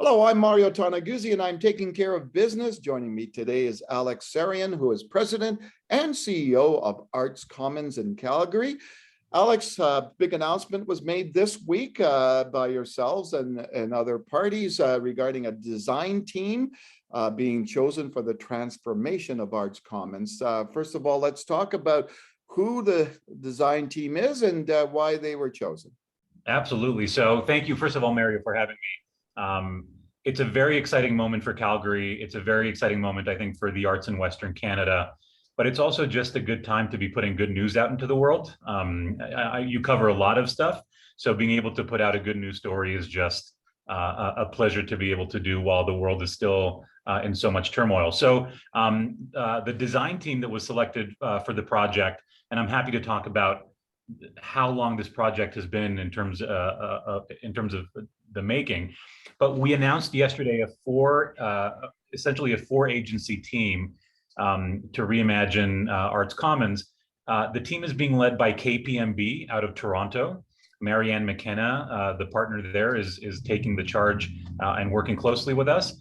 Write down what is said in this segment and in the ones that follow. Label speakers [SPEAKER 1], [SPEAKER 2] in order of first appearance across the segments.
[SPEAKER 1] Hello, I'm Mario Toneguzzi, and I'm taking care of business. Joining me today is Alex Sarian, who is president and CEO of Arts Commons in Calgary. Alex, big announcement was made this week by yourselves and other parties regarding a design team being chosen for the transformation of Arts Commons. First of all, let's talk about who the design team is and why they were chosen.
[SPEAKER 2] Absolutely. So thank you, first of all, Mario, for having me. It's a very exciting moment for Calgary. It's a very exciting moment, I think, for the arts in Western Canada, but it's also just a good time to be putting good news out into the world. You cover a lot of stuff, so being able to put out a good news story is just a pleasure to be able to do while the world is still in so much turmoil. So the design team that was selected for the project, and I'm happy to talk about how long this project has been in terms of the making. But we announced yesterday essentially a four agency team to reimagine Arts Commons. The team is being led by KPMB out of Toronto. Marianne McKenna, the partner there, is taking the charge and working closely with us.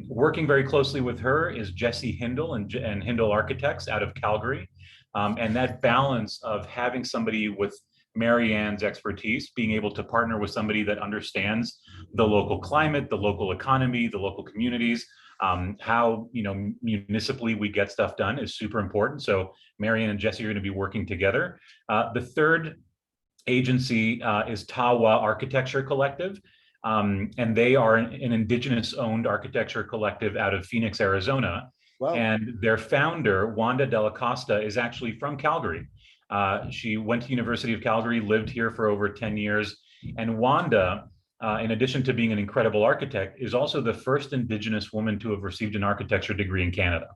[SPEAKER 2] Working very closely with her is Jesse Hindle and Hindle Architects out of Calgary. And that balance of having somebody with Marianne's expertise, being able to partner with somebody that understands the local climate, the local economy, the local communities, how municipally we get stuff done is super important. So Marianne and Jesse are going to be working together. The third agency is Tawa Architecture Collective. And they are an Indigenous-owned architecture collective out of Phoenix, Arizona. Wow. And their founder, Wanda Della Costa, is actually from Calgary. She went to University of Calgary, lived here for over 10 years. And Wanda, in addition to being an incredible architect, is also the first Indigenous woman to have received an architecture degree in Canada.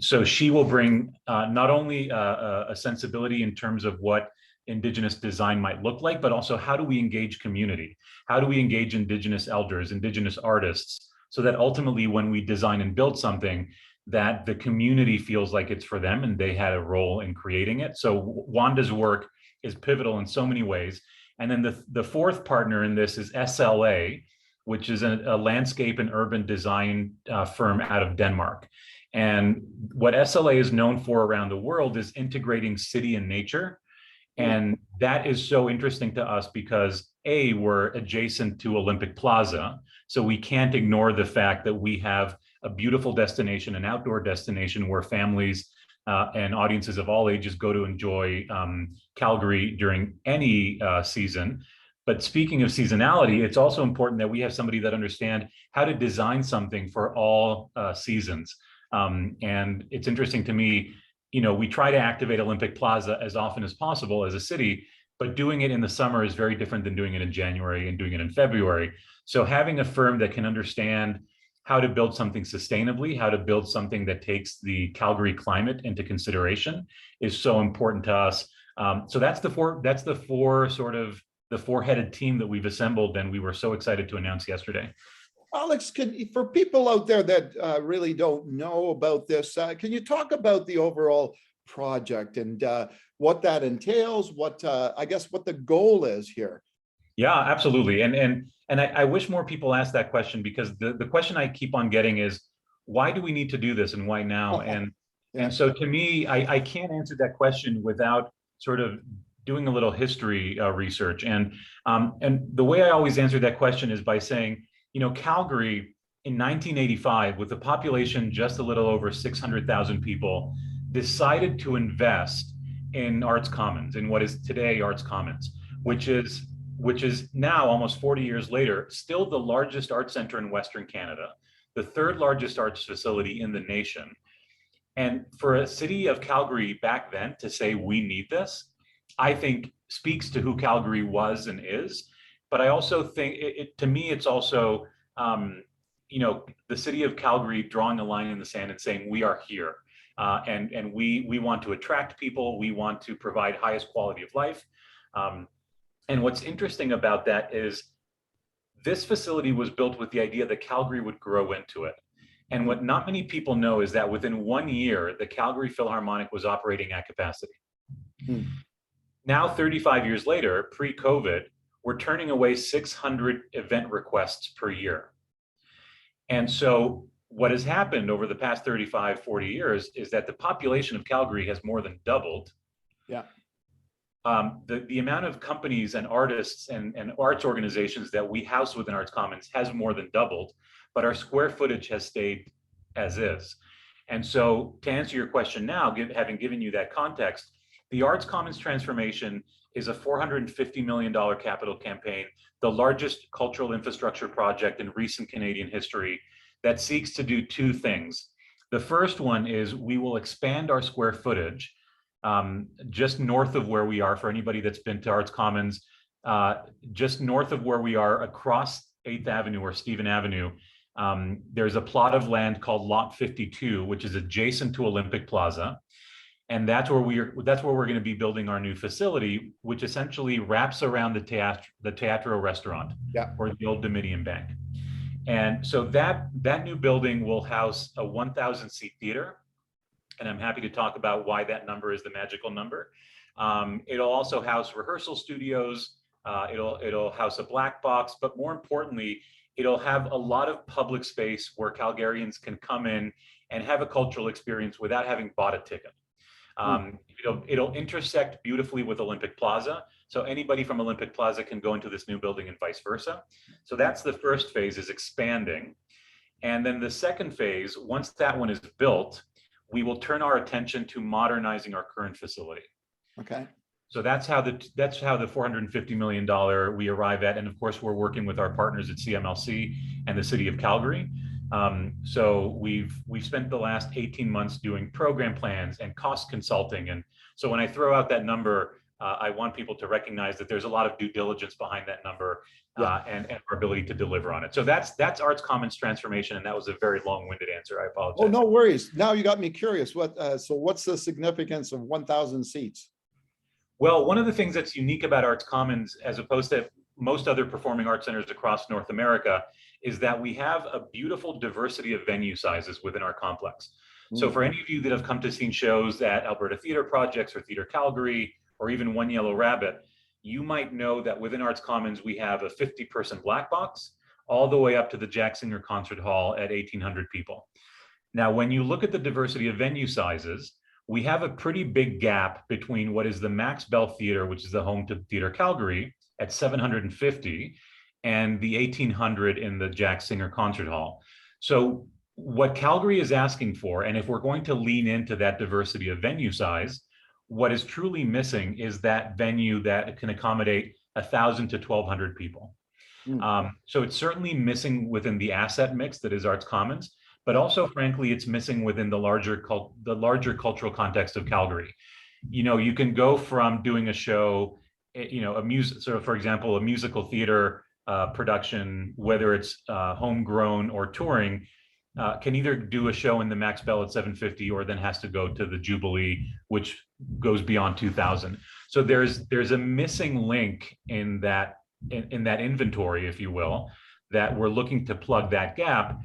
[SPEAKER 2] So she will bring not only a sensibility in terms of what Indigenous design might look like, but also how do we engage community? How do we engage Indigenous elders, Indigenous artists, so that ultimately when we design and build something, that the community feels like it's for them and they had a role in creating it. So Wanda's work is pivotal in so many ways. And then the fourth partner in this is SLA, which is a landscape and urban design firm out of Denmark. And what SLA is known for around the world is integrating city and nature. And that is so interesting to us because A, we're adjacent to Olympic Plaza. So we can't ignore the fact that we have a beautiful destination, an outdoor destination where families and audiences of all ages go to enjoy Calgary during any season. But speaking of seasonality, it's also important that we have somebody that understands how to design something for all seasons. And it's interesting to me, we try to activate Olympic Plaza as often as possible as a city, but doing it in the summer is very different than doing it in January and doing it in February. So having a firm that can understand how to build something sustainably, how to build something that takes the Calgary climate into consideration is so important to us. So that's the four-headed team that we've assembled, and we were so excited to announce yesterday.
[SPEAKER 1] Alex, for people out there that really don't know about this, can you talk about the overall project and what that entails, I guess what the goal is here?
[SPEAKER 2] Yeah, absolutely. And I wish more people asked that question, because the question I keep on getting is, why do we need to do this and why now? And so to me, I can't answer that question without sort of doing a little history research. And the way I always answer that question is by saying, Calgary in 1985, with a population just a little over 600,000 people, decided to invest in Arts Commons, in what is today Arts Commons, which is now, almost 40 years later, still the largest arts center in Western Canada, the third largest arts facility in the nation. And for a city of Calgary back then to say we need this, I think speaks to who Calgary was and is. But I also think, to me, it's also, the city of Calgary drawing a line in the sand and saying, we are here. And we want to attract people. We want to provide highest quality of life. And what's interesting about that is this facility was built with the idea that Calgary would grow into it. And what not many people know is that within 1 year, the Calgary Philharmonic was operating at capacity. Now, 35 years later, pre-COVID, we're turning away 600 event requests per year. And so what has happened over the past 35, 40 years is that the population of Calgary has more than doubled.
[SPEAKER 1] Yeah.
[SPEAKER 2] The amount of companies and artists and arts organizations that we house within Arts Commons has more than doubled, but our square footage has stayed as is. And so to answer your question now, having given you that context, the Arts Commons transformation is a $450 million capital campaign, the largest cultural infrastructure project in recent Canadian history that seeks to do two things. The first one is we will expand our square footage just north of where we are. For anybody that's been to Arts Commons, just north of where we are across 8th Avenue or Stephen Avenue, there's a plot of land called Lot 52, which is adjacent to Olympic Plaza. And that's where we're going to be building our new facility, which essentially wraps around the Teatro restaurant,
[SPEAKER 1] yeah,
[SPEAKER 2] or the old Dominion Bank. And so that new building will house a 1,000 seat theater. And I'm happy to talk about why that number is the magical number. It'll also house rehearsal studios. It'll house a black box, but more importantly, it'll have a lot of public space where Calgarians can come in and have a cultural experience without having bought a ticket. It'll intersect beautifully with Olympic Plaza. So anybody from Olympic Plaza can go into this new building and vice versa. So that's the first phase, is expanding. And then the second phase, once that one is built, we will turn our attention to modernizing our current facility.
[SPEAKER 1] Okay.
[SPEAKER 2] So that's how the $450 million we arrive at. And of course, we're working with our partners at CMLC and the City of Calgary. So we've spent the last 18 months doing program plans and cost consulting. And so when I throw out that number, I want people to recognize that there's a lot of due diligence behind that number, and our ability to deliver on it. So that's Arts Commons transformation. And that was a very long-winded answer. I apologize.
[SPEAKER 1] Oh, no worries. Now you got me curious. So what's the significance of 1,000 seats?
[SPEAKER 2] Well, one of the things that's unique about Arts Commons, as opposed to most other performing arts centers across North America, is that we have a beautiful diversity of venue sizes within our complex. So for any of you that have come to see shows at Alberta Theatre Projects or Theatre Calgary, or even One Yellow Rabbit, you might know that within Arts Commons, we have a 50-person black box, all the way up to the Jack Singer Concert Hall at 1,800 people. Now, when you look at the diversity of venue sizes, we have a pretty big gap between what is the Max Bell Theatre, which is the home to Theatre Calgary, at 750, and the 1,800 in the Jack Singer Concert Hall. So what Calgary is asking for, and if we're going to lean into that diversity of venue size, what is truly missing is that venue that can accommodate 1,000 to 1,200 people. So it's certainly missing within the asset mix that is Arts Commons, but also, frankly, it's missing within the larger cultural context of Calgary. You know, you can go from doing a show, for example, a musical theater production, whether it's homegrown or touring, can either do a show in the Max Bell at 750 or then has to go to the Jubilee, which goes beyond 2,000. So there's a missing link in that inventory, if you will, that we're looking to plug that gap.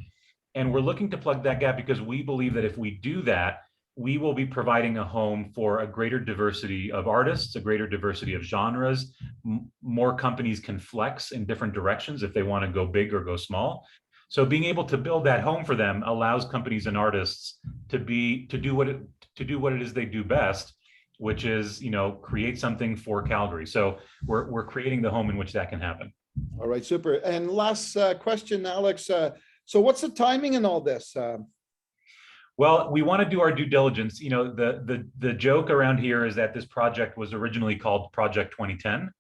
[SPEAKER 2] And we're looking to plug that gap because we believe that if we do that, we will be providing a home for a greater diversity of artists, a greater diversity of genres. More companies can flex in different directions if they want to go big or go small. So being able to build that home for them allows companies and artists to do what it is they do best, which is, create something for Calgary. So we're creating the home in which that can happen.
[SPEAKER 1] All right, super. And last question, Alex. So what's the timing in all this?
[SPEAKER 2] Well, we want to do our due diligence. The joke around here is that this project was originally called Project 2010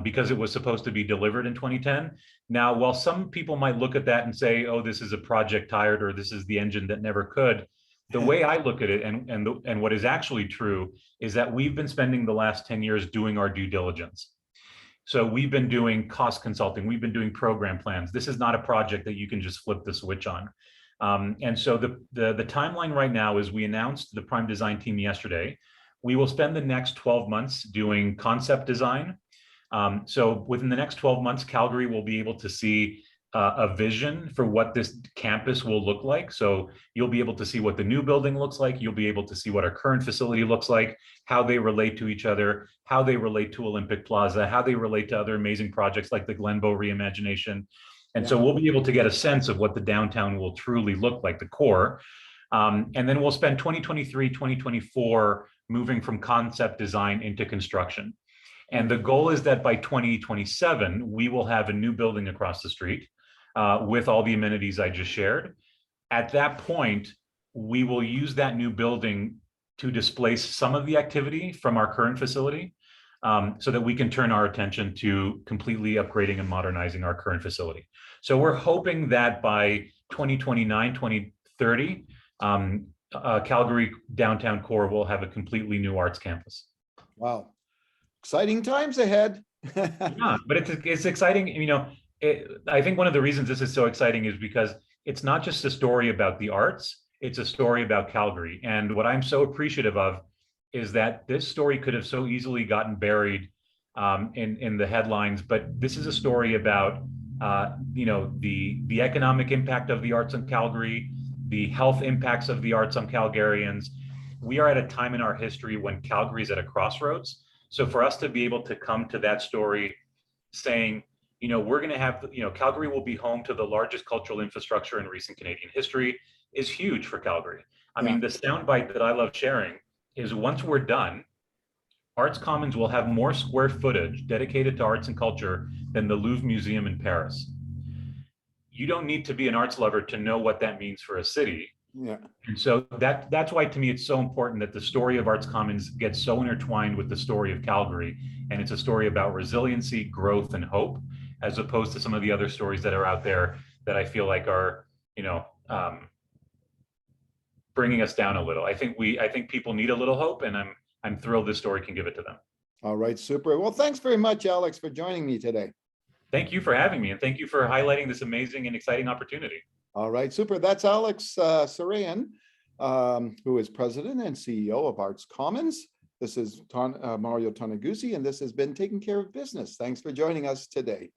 [SPEAKER 2] because it was supposed to be delivered in 2010. Now, while some people might look at that and say, oh, this is a project tired, or this is the engine that never could, the way I look at it and what is actually true is that we've been spending the last 10 years doing our due diligence. So we've been doing cost consulting. We've been doing program plans. This is not a project that you can just flip the switch on. And so the timeline right now is we announced the prime design team yesterday. We will spend the next 12 months doing concept design. So within the next 12 months, Calgary will be able to see a vision for what this campus will look like. So you'll be able to see what the new building looks like. You'll be able to see what our current facility looks like, how they relate to each other, how they relate to Olympic Plaza, how they relate to other amazing projects like the Glenbow reimagination. And so we'll be able to get a sense of what the downtown will truly look like, the core. And then we'll spend 2023, 2024 moving from concept design into construction. And the goal is that by 2027, we will have a new building across the street with all the amenities I just shared. At that point, we will use that new building to displace some of the activity from our current facility so that we can turn our attention to completely upgrading and modernizing our current facility. So we're hoping that by 2029, 2030, Calgary downtown core will have a completely new arts campus.
[SPEAKER 1] Wow. Exciting times ahead.
[SPEAKER 2] Yeah, but it's exciting. You know, I think one of the reasons this is so exciting is because it's not just a story about the arts, it's a story about Calgary. And what I'm so appreciative of is that this story could have so easily gotten buried in the headlines, but this is a story about you know, the economic impact of the arts on Calgary, the health impacts of the arts on Calgarians. We are at a time in our history when Calgary is at a crossroads. So for us to be able to come to that story saying, you know, we're going to have, you know, Calgary will be home to the largest cultural infrastructure in recent Canadian history is huge for Calgary. I mean, the soundbite that I love sharing is once we're done, Arts Commons will have more square footage dedicated to arts and culture than the Louvre Museum in Paris. You don't need to be an arts lover to know what that means for a city.
[SPEAKER 1] Yeah.
[SPEAKER 2] And so that's why, to me, it's so important that the story of Arts Commons gets so intertwined with the story of Calgary. And it's a story about resiliency, growth, and hope, as opposed to some of the other stories that are out there that I feel like are, you know, bringing us down a little. I think people need a little hope, and I'm thrilled this story can give it to them.
[SPEAKER 1] All right, super. Well, thanks very much, Alex, for joining me today.
[SPEAKER 2] Thank you for having me, and thank you for highlighting this amazing and exciting opportunity.
[SPEAKER 1] All right, super. That's Alex Sarian, who is president and CEO of Arts Commons. This is Mario Toneguzzi, and this has been Taking Care of Business. Thanks for joining us today.